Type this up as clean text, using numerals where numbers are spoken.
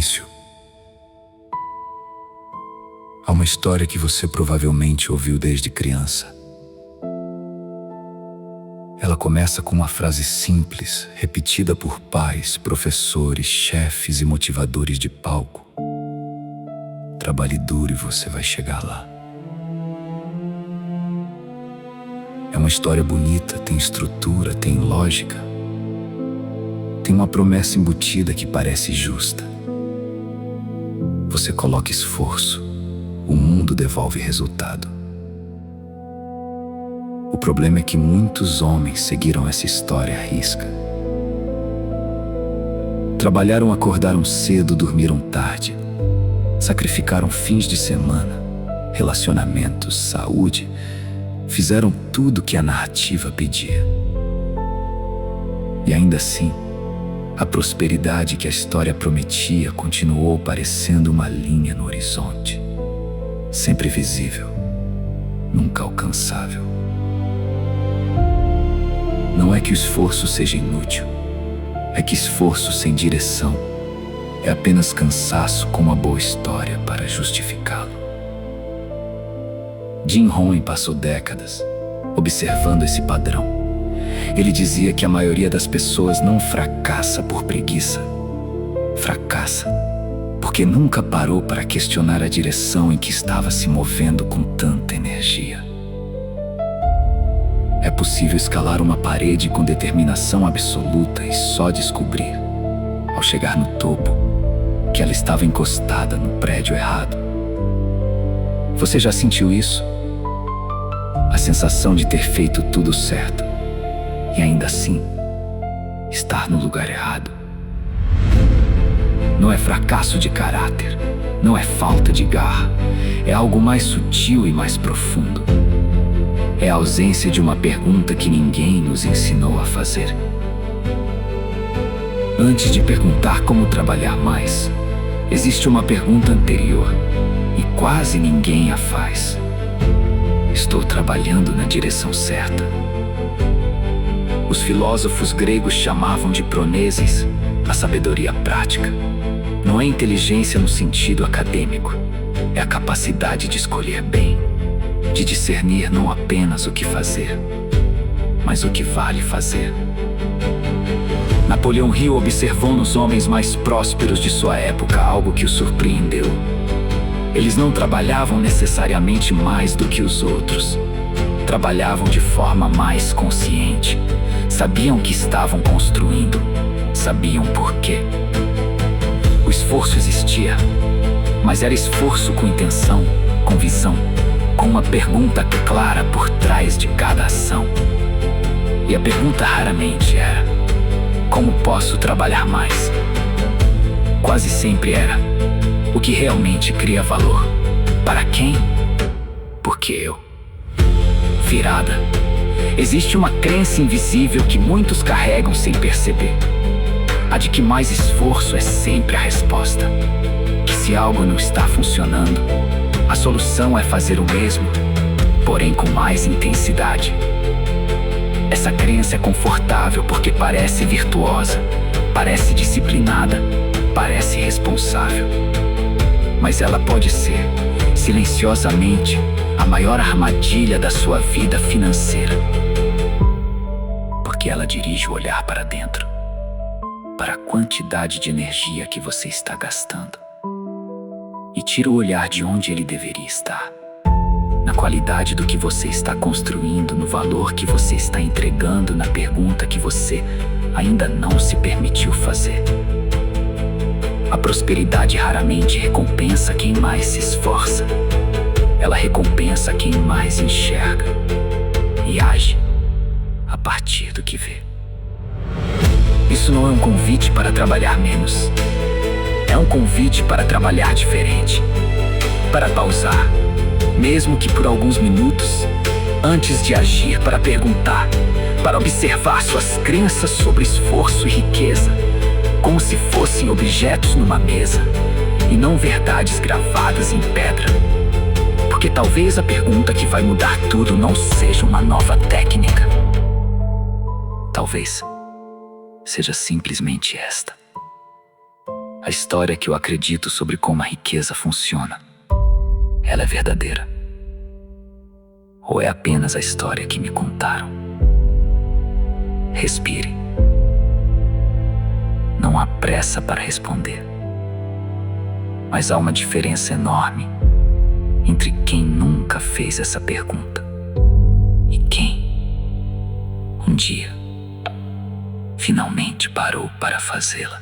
início. Há uma história que você provavelmente ouviu desde criança. Ela começa com uma frase simples, repetida por pais, professores, chefes e motivadores de palco. Trabalhe duro e você vai chegar lá. É uma história bonita, tem estrutura, tem lógica. Tem uma promessa embutida que parece justa. Você coloca esforço, o mundo devolve resultado. O problema é que muitos homens seguiram essa história à risca. Trabalharam, acordaram cedo, dormiram tarde. Sacrificaram fins de semana, relacionamentos, saúde. Fizeram tudo que a narrativa pedia. E ainda assim, a prosperidade que a história prometia continuou parecendo uma linha no horizonte. Sempre visível, nunca alcançável. Não é que o esforço seja inútil, é que esforço sem direção é apenas cansaço com uma boa história para justificá-lo. Jim Rohn passou décadas observando esse padrão. Ele dizia que a maioria das pessoas não fracassa por preguiça. Fracassa porque nunca parou para questionar a direção em que estava se movendo com tanta energia. É possível escalar uma parede com determinação absoluta e só descobrir, ao chegar no topo, que ela estava encostada no prédio errado. Você já sentiu isso? A sensação de ter feito tudo certo e ainda assim estar no lugar errado. Não é fracasso de caráter, não é falta de garra, é algo mais sutil e mais profundo. É a ausência de uma pergunta que ninguém nos ensinou a fazer. Antes de perguntar como trabalhar mais, existe uma pergunta anterior e quase ninguém a faz. Estou trabalhando na direção certa? Os filósofos gregos chamavam de pronesis a sabedoria prática. Não é inteligência no sentido acadêmico, é a capacidade de escolher bem, de discernir não apenas o que fazer, mas o que vale fazer. Napoleão Hill observou nos homens mais prósperos de sua época algo que o surpreendeu. Eles não trabalhavam necessariamente mais do que os outros. Trabalhavam de forma mais consciente. Sabiam que estavam construindo. Sabiam por quê. O esforço existia, mas era esforço com intenção, com visão, com uma pergunta clara por trás de cada ação. E a pergunta raramente era: como posso trabalhar mais? Quase sempre era: o que realmente cria valor? Para quem? Porque eu. Virada. Existe uma crença invisível que muitos carregam sem perceber. A de que mais esforço é sempre a resposta. Que se algo não está funcionando, a solução é fazer o mesmo, porém com mais intensidade. Essa crença é confortável porque parece virtuosa, parece disciplinada, parece responsável. Mas ela pode ser, silenciosamente, a maior armadilha da sua vida financeira. Porque ela dirige o olhar para dentro, para a quantidade de energia que você está gastando, e tira o olhar de onde ele deveria estar. Na qualidade do que você está construindo, no valor que você está entregando, na pergunta que você ainda não se permitiu fazer. A prosperidade raramente recompensa quem mais se esforça. Ela recompensa quem mais enxerga e age a partir do que vê. Isso não é um convite para trabalhar menos. É um convite para trabalhar diferente. Para pausar, mesmo que por alguns minutos, antes de agir, para perguntar, para observar suas crenças sobre esforço e riqueza, como se fossem objetos numa mesa, e não verdades gravadas em pedra. Porque talvez a pergunta que vai mudar tudo não seja uma nova técnica. Talvez seja simplesmente esta: A história que eu acredito sobre como a riqueza funciona, ela é verdadeira? Ou é apenas a história que me contaram? Respire. Não há pressa para responder. Mas há uma diferença enorme entre quem nunca fez essa pergunta e quem, um dia, finalmente parou para fazê-la.